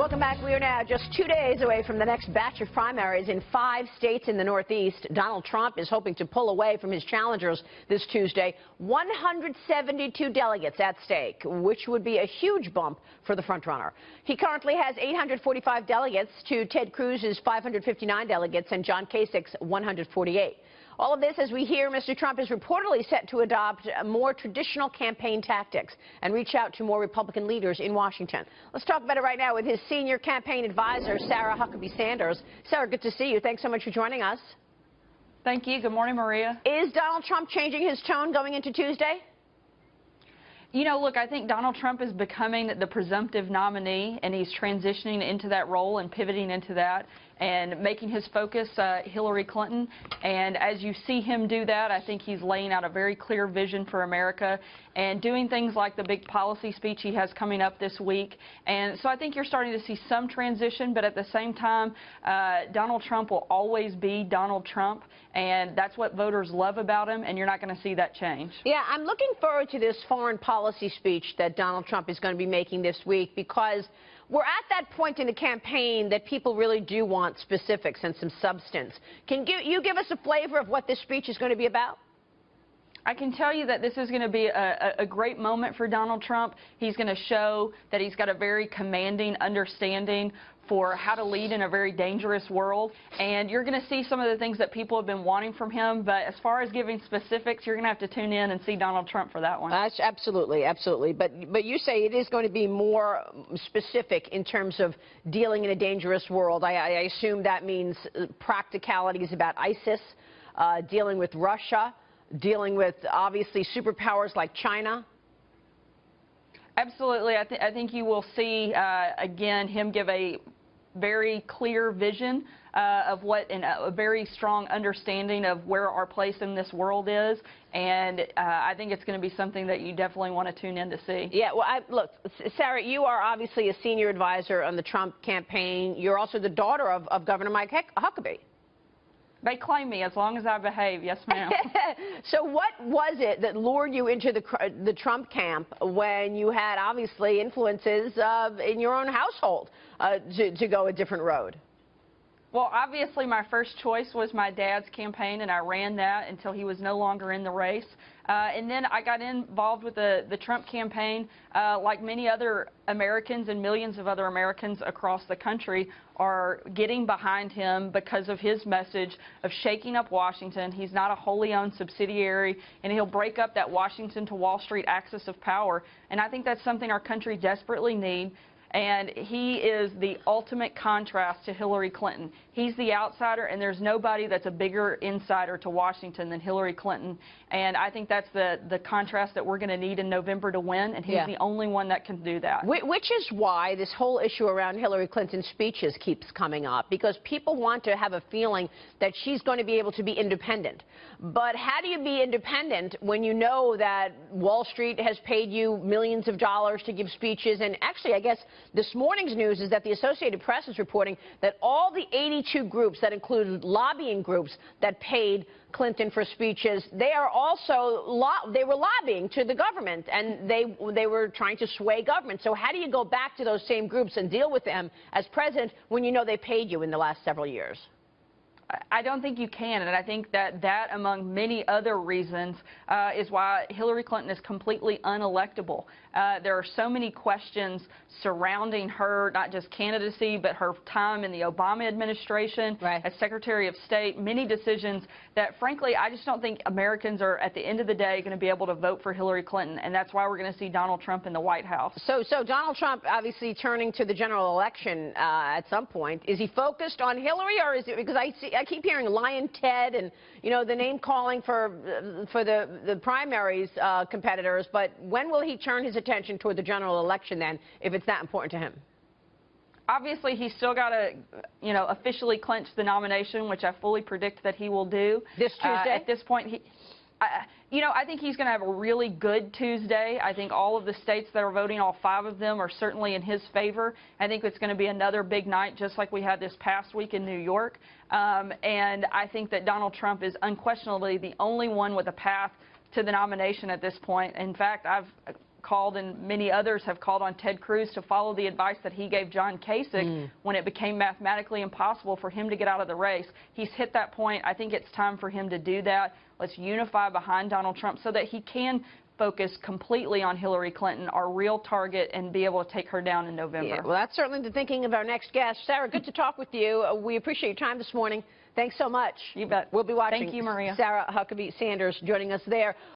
Welcome back. We are now just 2 days away from the next batch of primaries in 5 states in the Northeast. Donald Trump is hoping to pull away from his challengers this Tuesday. 172 delegates at stake, which would be a huge bump for the frontrunner. He currently has 845 delegates to Ted Cruz's 559 delegates and John Kasich's 148. All of this as we hear Mr. Trump is reportedly set to adopt more traditional campaign tactics and reach out to more Republican leaders in Washington. Let's talk about it right now with his senior campaign advisor, Sarah Huckabee Sanders. Sarah, good to see you. Thanks so much for joining us. Thank you. Good morning, Maria. Is Donald Trump changing his tone going into Tuesday? You know, look, I think Donald Trump is becoming the presumptive nominee, and he's transitioning into that role and pivoting into that and making his focus Hillary Clinton. And as you see him do that, I think he's laying out a very clear vision for America and doing things like the big policy speech he has coming up this week. And so I think you're starting to see some transition, but at the same time, Donald Trump will always be Donald Trump, and that's what voters love about him, and you're not going to see that change. Yeah, I'm looking forward to this foreign policy speech that Donald Trump is going to be making this week, because we're at that point in the campaign that people really do want specifics and some substance. Can you give us a flavor of what this speech is going to be about? I can tell you that this is going to be a great moment for Donald Trump. He's going to show that he's got a very commanding understanding for how to lead in a very dangerous world. And you're going to see some of the things that people have been wanting from him. But as far as giving specifics, you're going to have to tune in and see Donald Trump for that one. Absolutely, absolutely. But you say it is going to be more specific in terms of dealing in a dangerous world. I assume that means practicalities about ISIS, dealing with Russia, dealing with, obviously, superpowers like China. Absolutely. I think you will see, again, him give a very clear vision of what, and a very strong understanding of where our place in this world is. And I think it's going to be something that you definitely want to tune in to see. Yeah, well, look, Sarah, you are obviously a senior advisor on the Trump campaign. You're also the daughter of Governor Mike Huckabee. They claim me as long as I behave. Yes, ma'am. So what was it that lured you into the Trump camp when you had, obviously, influences in your own household to go a different road? Well, obviously, my first choice was my dad's campaign, and I ran that until he was no longer in the race. And then I got involved with the Trump campaign, like many other Americans and millions of other Americans across the country are getting behind him because of his message of shaking up Washington. He's not a wholly owned subsidiary, and he'll break up that Washington to Wall Street axis of power. And I think that's something our country desperately needs. And he is the ultimate contrast to Hillary Clinton. He's the outsider, and there's nobody that's a bigger insider to Washington than Hillary Clinton. And I think that's the contrast that we're going to need in November to win, and he's the only one that can do that. Which is why this whole issue around Hillary Clinton's speeches keeps coming up, because people want to have a feeling that she's going to be able to be independent. But how do you be independent when you know that Wall Street has paid you millions of dollars to give speeches? And actually, I guess this morning's news is that the Associated Press is reporting that all the 82 groups that included lobbying groups that paid Clinton for speeches, they are also they were lobbying to the government, and they were trying to sway government. So how do you go back to those same groups and deal with them as president when you know they paid you in the last several years? I don't think you can, and I think that among many other reasons, is why Hillary Clinton is completely unelectable. There are so many questions surrounding her, not just candidacy, but her time in the Obama administration as Secretary of State, many decisions that, frankly, I just don't think Americans are, at the end of the day, going to be able to vote for Hillary Clinton, and that's why we're going to see Donald Trump in the White House. So Donald Trump obviously turning to the general election at some point. Is he focused on Hillary, or is it, because I keep hearing Lion Ted and, you know, the name calling for the primaries competitors, but when will he turn his attention toward the general election then, if it's that important to him? Obviously, he's still got to, you know, officially clinch the nomination, which I fully predict that he will do. This Tuesday? At this point, you know, I think he's going to have a really good Tuesday. I think all of the states that are voting, all 5 of them, are certainly in his favor. I think it's going to be another big night, just like we had this past week in New York. And I think that Donald Trump is unquestionably the only one with a path to the nomination at this point. In fact, I've called, and many others have called on Ted Cruz to follow the advice that he gave John Kasich when it became mathematically impossible for him to get out of the race. He's hit that point. I think it's time for him to do that. Let's unify behind Donald Trump so that he can focus completely on Hillary Clinton, our real target, and be able to take her down in November. Yeah, well, that's certainly the thinking of our next guest. Sarah, good to talk with you. We appreciate your time this morning. Thanks so much. You bet. We'll be watching. Thank you, Maria. Sarah Huckabee Sanders joining us there.